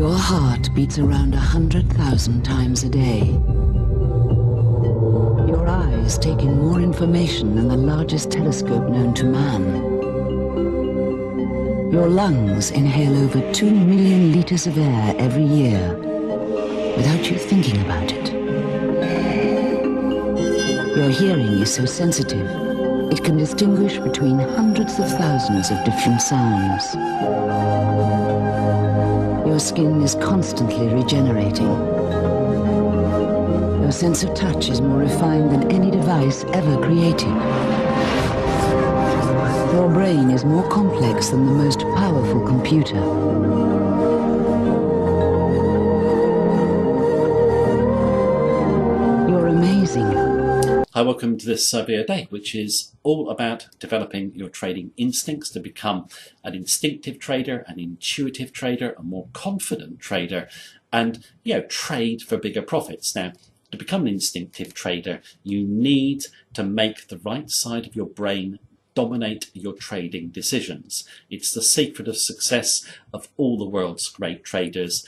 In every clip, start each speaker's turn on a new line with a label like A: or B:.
A: Your heart beats around 100,000 times a day. Your eyes take in more information than the largest telescope known to man. Your lungs inhale over 2 million liters of air every year without you thinking about it. Your hearing is so sensitive, it can distinguish between hundreds of thousands of different sounds. Your skin is constantly regenerating. Your sense of touch is more refined than any device ever created. Your brain is more complex than the most powerful computer. You're amazing.
B: Hi, welcome to this video today, which is all about developing your trading instincts to become an instinctive trader, an intuitive trader, a more confident trader, and trade for bigger profits. Now, to become an instinctive trader, you need to make the right side of your brain dominate your trading decisions. It's the secret of success of all the world's great traders.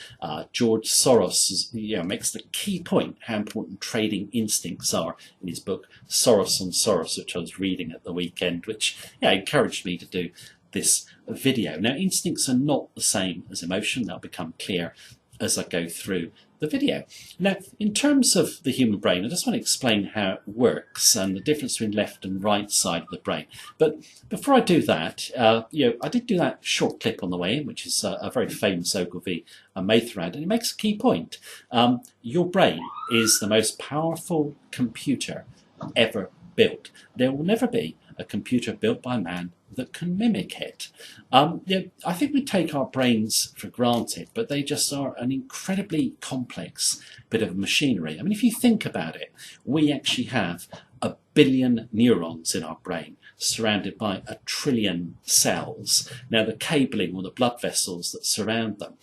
B: George Soros makes the key point how important trading instincts are in his book Soros on Soros, which I was reading at the weekend, which encouraged me to do this video. Now, instincts are not the same as emotion. They'll become clear as I go through the video. Now, in terms of the human brain, I just want to explain how it works and the difference between left and right side of the brain. But before I do that, I did do that short clip on the way in, which is a very famous Ogilvy Mather, and it makes a key point. Your brain is the most powerful computer ever built. There will never be a computer built by man that can mimic it. I think we take our brains for granted, but they just are an incredibly complex bit of machinery. I mean, if you think about it, we actually have 1 billion neurons in our brain, surrounded by 1 trillion cells. Now, the cabling or the blood vessels that surround them,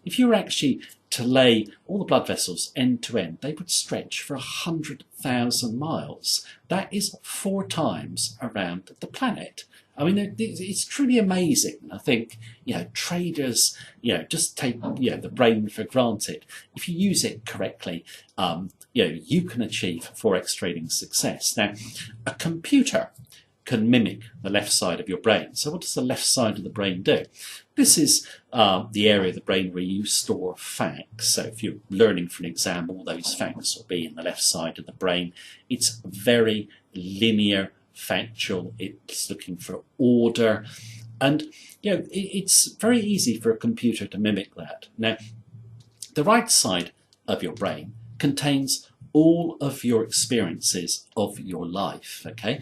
B: if you were actually to lay all the blood vessels end to end, they would stretch for 100,000 miles. That is 4 times around the planet. I mean, it's truly amazing. I think, traders, just take, the brain for granted. If you use it correctly, you can achieve Forex trading success. Now, a computer can mimic the left side of your brain. So what does the left side of the brain do? This is the area of the brain where you store facts. So if you're learning for an exam, all those facts will be in the left side of the brain. It's very linear, factual, it's looking for order, and it's very easy for a computer to mimic that. Now, the right side of your brain contains all of your experiences of your life, okay?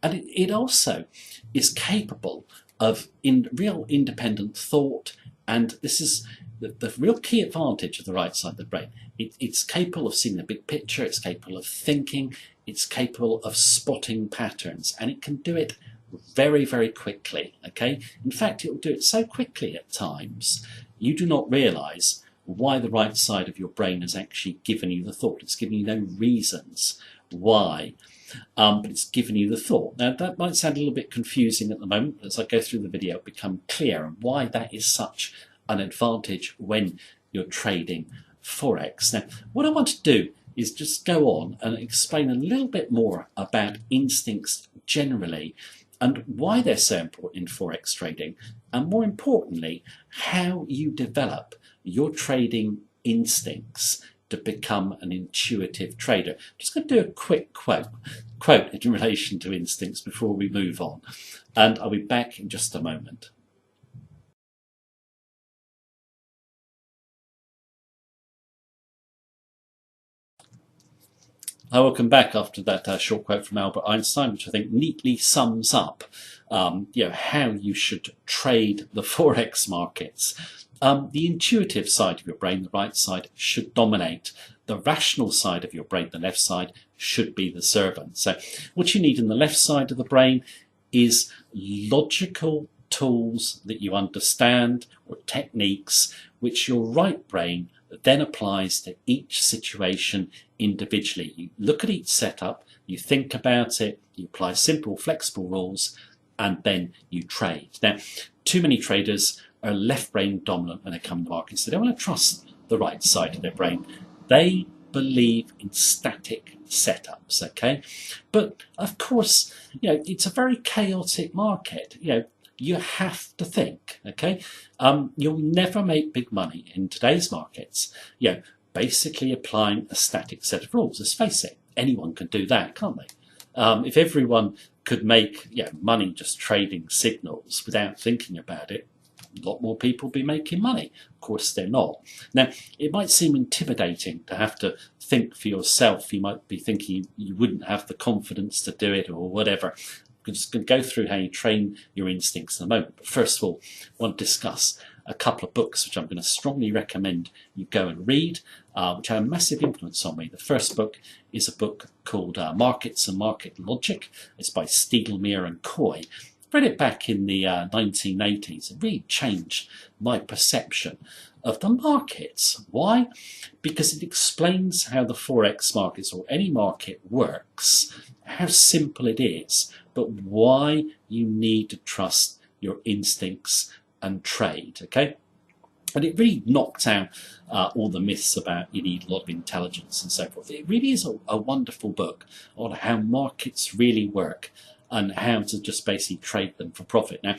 B: And it also is capable of real independent thought, and this is the real key advantage of the right side of the brain. It's capable of seeing the big picture, it's capable of thinking, it's capable of spotting patterns, and it can do it very, very quickly, okay? In fact, it will do it so quickly at times, you do not realise why the right side of your brain has actually given you the thought. It's giving you no reasons why, but it's given you the thought. Now, that might sound a little bit confusing at the moment, but as I go through the video, it'll become clear and why that is such an advantage when you're trading Forex. Now, what I want to do is just go on and explain a little bit more about instincts generally and why they're so important in Forex trading, and more importantly, how you develop your trading instincts to become an intuitive trader. Just going to do a quick quote in relation to instincts before we move on, and I'll be back in just a moment. Hi, welcome back after that short quote from Albert Einstein, which I think neatly sums up how you should trade the Forex markets. The intuitive side of your brain, the right side, should dominate. The rational side of your brain, the left side, should be the servant. So what you need in the left side of the brain is logical tools that you understand, or techniques which your right brain then applies to each situation individually. You look at each setup, you think about it, you apply simple, flexible rules, and then you trade. Now, too many traders are left brain dominant when they come to markets. They don't want to trust the right side of their brain. They believe in static setups, okay? But of course, it's a very chaotic market. You have to think, okay? You'll never make big money in today's markets, basically applying a static set of rules. Let's face it, anyone can do that, can't they? If everyone could make money just trading signals without thinking about it, a lot more people would be making money. Of course, they're not. Now, it might seem intimidating to have to think for yourself. You might be thinking you wouldn't have the confidence to do it or whatever. I'm just going to go through how you train your instincts in a moment. But first of all, I want to discuss a couple of books which I'm going to strongly recommend you go and read, which had a massive influence on me. The first book is a book called Markets and Market Logic. It's by Steidlmeier and Coy. Read it back in the 1980s. It really changed my perception of the markets. Why? Because it explains how the Forex markets or any market works, how simple it is, but why you need to trust your instincts and trade, okay? And it really knocked out all the myths about you need a lot of intelligence and so forth. It really is a wonderful book on how markets really work and how to just basically trade them for profit. Now,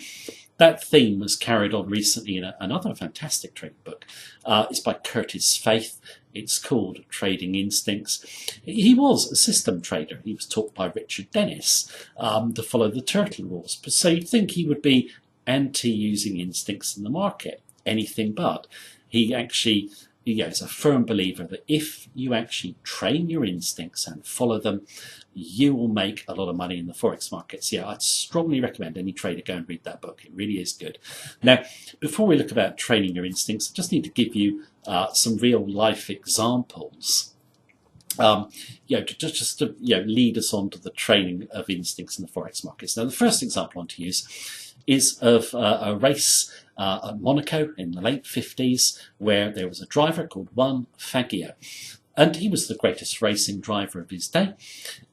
B: that theme was carried on recently in another fantastic trading book. It's by Curtis Faith. It's called Trading Instincts. He was a system trader. He was taught by Richard Dennis to follow the turtle rules. So you'd think he would be anti-using instincts in the market. Anything but. He actually is a firm believer that if you actually train your instincts and follow them, you will make a lot of money in the Forex markets. I'd strongly recommend any trader go and read that book. It really is good. Now, before we look about training your instincts, I just need to give you some real life examples. Just to lead us on to the training of instincts in the Forex markets. Now, the first example I want to use is of a race at Monaco in the late 50s, where there was a driver called Juan Fangio. And he was the greatest racing driver of his day.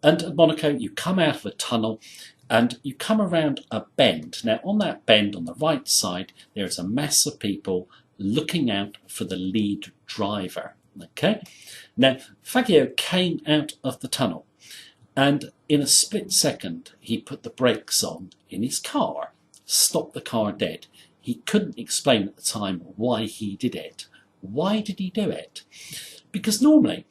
B: And at Monaco, you come out of a tunnel and you come around a bend. Now, on that bend on the right side, there is a mass of people looking out for the lead driver. Okay? Now, Fangio came out of the tunnel, and in a split second, he put the brakes on in his car, stopped the car dead. He couldn't explain at the time why he did it. Why did he do it? Because normally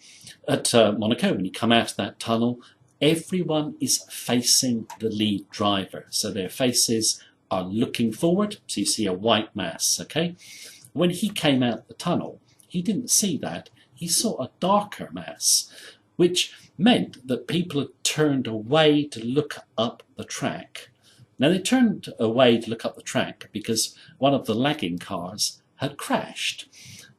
B: at Monaco, when you come out of that tunnel, everyone is facing the lead driver. So their faces are looking forward, so you see a white mass, okay? When he came out the tunnel, he didn't see that. He saw a darker mass, which meant that people had turned away to look up the track. Now, they turned away to look up the track because one of the lagging cars had crashed.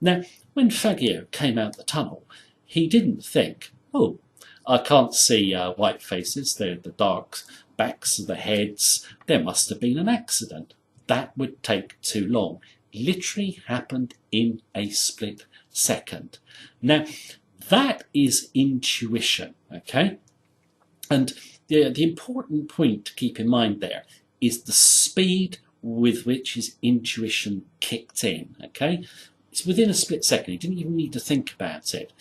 B: Now, when Fangio came out the tunnel, he didn't think, oh, I can't see white faces, they're the dark backs of the heads, there must have been an accident. That would take too long. Literally happened in a split second. Now, that is intuition, okay? And the important point to keep in mind there is the speed with which his intuition kicked in, okay? It's within a split second. He didn't even need to think about it.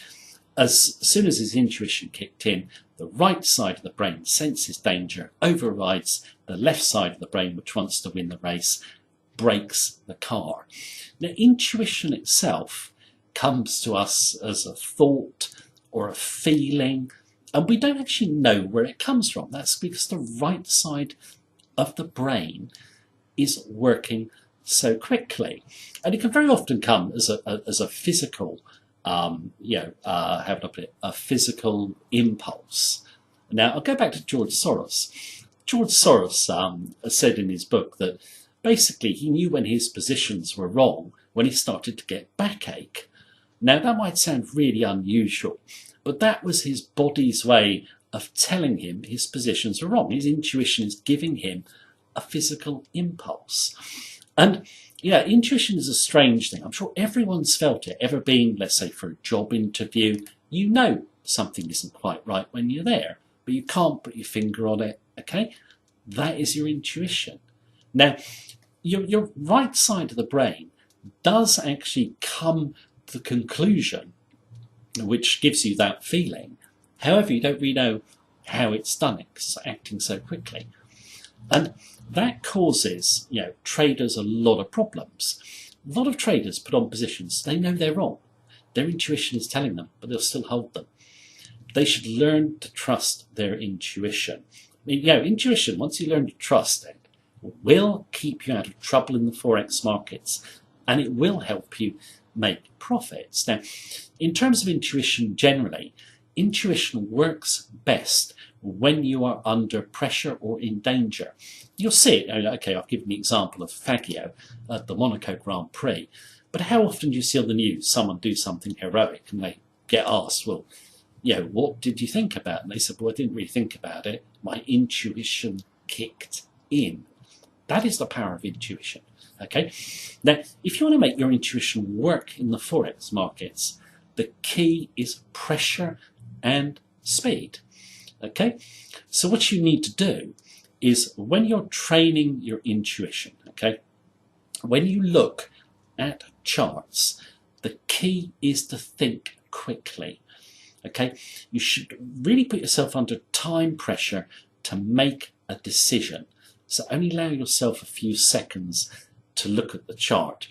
B: As soon as his intuition kicked in, the right side of the brain senses danger, overrides the left side of the brain, which wants to win the race, brakes the car. Now, intuition itself comes to us as a thought or a feeling, and we don't actually know where it comes from. That's because the right side of the brain is working so quickly. And it can very often come as a physical, how would I put it, a physical impulse. Now, I'll go back to George Soros. George Soros said in his book that basically he knew when his positions were wrong when he started to get backache. Now, that might sound really unusual, but that was his body's way of telling him his positions were wrong. His intuition is giving him a physical impulse. And intuition is a strange thing. I'm sure everyone's felt it. Ever been, let's say, for a job interview, you know something isn't quite right when you're there, but you can't put your finger on it, okay? That is your intuition. Now, your right side of the brain does actually come to the conclusion, which gives you that feeling. However, you don't really know how it's done it because it's acting so quickly. And that causes, traders a lot of problems. A lot of traders put on positions, they know they're wrong. Their intuition is telling them, but they'll still hold them. They should learn to trust their intuition. Intuition, once you learn to trust it, will keep you out of trouble in the Forex markets, and it will help you make profits. Now, in terms of intuition generally, intuition works best when you are under pressure or in danger. You'll see it. Okay, I've given the example of Fagio at the Monaco Grand Prix, but how often do you see on the news someone do something heroic and they get asked, well, what did you think about it? And they said, well, I didn't really think about it. My intuition kicked in. That is the power of intuition. Okay. Now, if you want to make your intuition work in the Forex markets, the key is pressure and speed. Okay. So what you need to do is when you're training your intuition, okay, when you look at charts, the key is to think quickly. Okay, you should really put yourself under time pressure to make a decision. So only allow yourself a few seconds to look at the chart.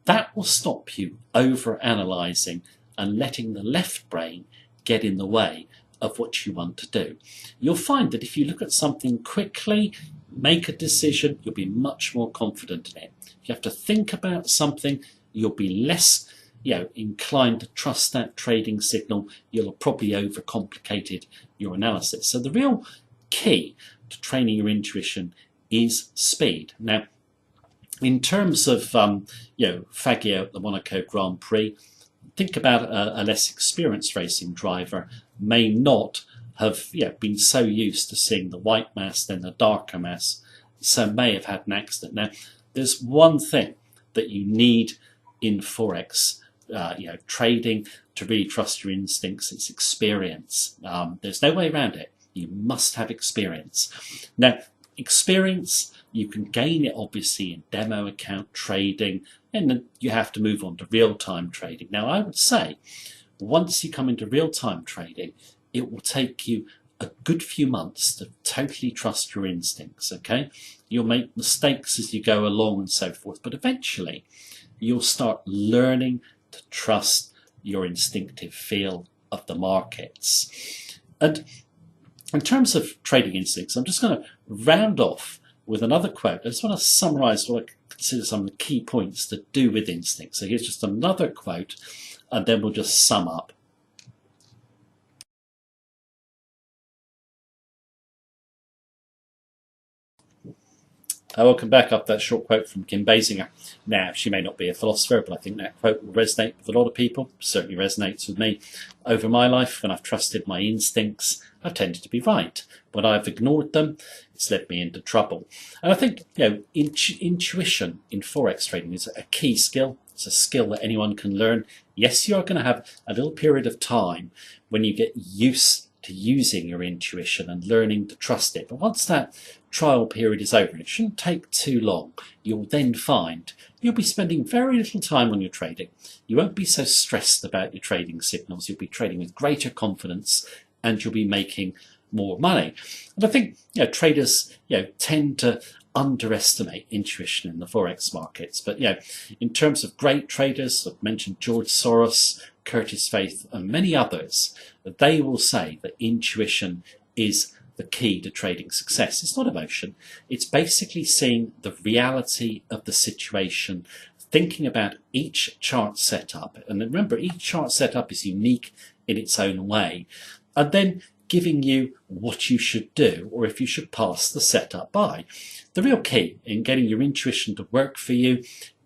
B: That will stop you over analysing and letting the left brain get in the way of what you want to do. You'll find that if you look at something quickly, make a decision, you'll be much more confident in it. If you have to think about something, you'll be less inclined to trust that trading signal. You'll have probably overcomplicated your analysis. So the real key to training your intuition is speed. Now, in terms of Fagio at the Monaco Grand Prix, think about a less experienced racing driver may not have been so used to seeing the white mass, then the darker mass, so may have had an accident. Now, there's one thing that you need in Forex trading to really trust your instincts. It's experience. There's no way around it. You must have experience. Now, experience, you can gain it obviously in demo account trading, and then you have to move on to real-time trading. Now, I would say once you come into real-time trading, it will take you a good few months to totally trust your instincts, okay? You'll make mistakes as you go along and so forth, but eventually you'll start learning to trust your instinctive feel of the markets. And in terms of trading instincts, I'm just going to round off with another quote. I just want to summarize what I consider some of the key points to do with instincts. So here's just another quote, and then we'll just sum up. Welcome back up that short quote from Kim Basinger. Now, she may not be a philosopher, but I think that quote will resonate with a lot of people. It certainly resonates with me. Over my life, when I've trusted my instincts, I've tended to be right. When I've ignored them, it's led me into trouble. And I think, intuition in Forex trading is a key skill. It's a skill that anyone can learn. Yes, you are going to have a little period of time when you get used to using your intuition and learning to trust it. But once that trial period is over, and it shouldn't take too long, you'll then find you'll be spending very little time on your trading. You won't be so stressed about your trading signals. You'll be trading with greater confidence and you'll be making more money. And I think traders tend to underestimate intuition in the Forex markets. But in terms of great traders, I've mentioned George Soros, Curtis Faith and many others, they will say that intuition is the key to trading success. It's not emotion. It's basically seeing the reality of the situation, thinking about each chart setup. And remember, each chart setup is unique in its own way. And then giving you what you should do, or if you should pass the setup by. The real key in getting your intuition to work for you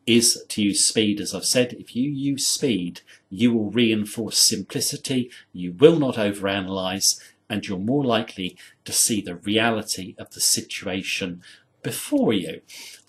B: is to use speed. As I've said, if you use speed, you will reinforce simplicity, you will not overanalyze, and you're more likely to see the reality of the situation before you.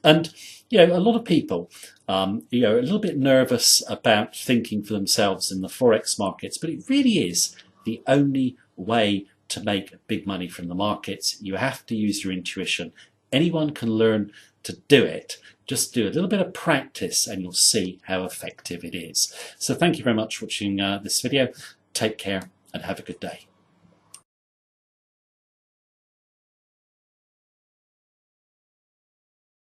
B: And a lot of people are a little bit nervous about thinking for themselves in the Forex markets, but it really is the only way to make big money from the markets. You have to use your intuition Anyone can learn to do it. Just do a little bit of practice and you'll see how effective it is. So thank you very much for watching this video. Take care and have a good day.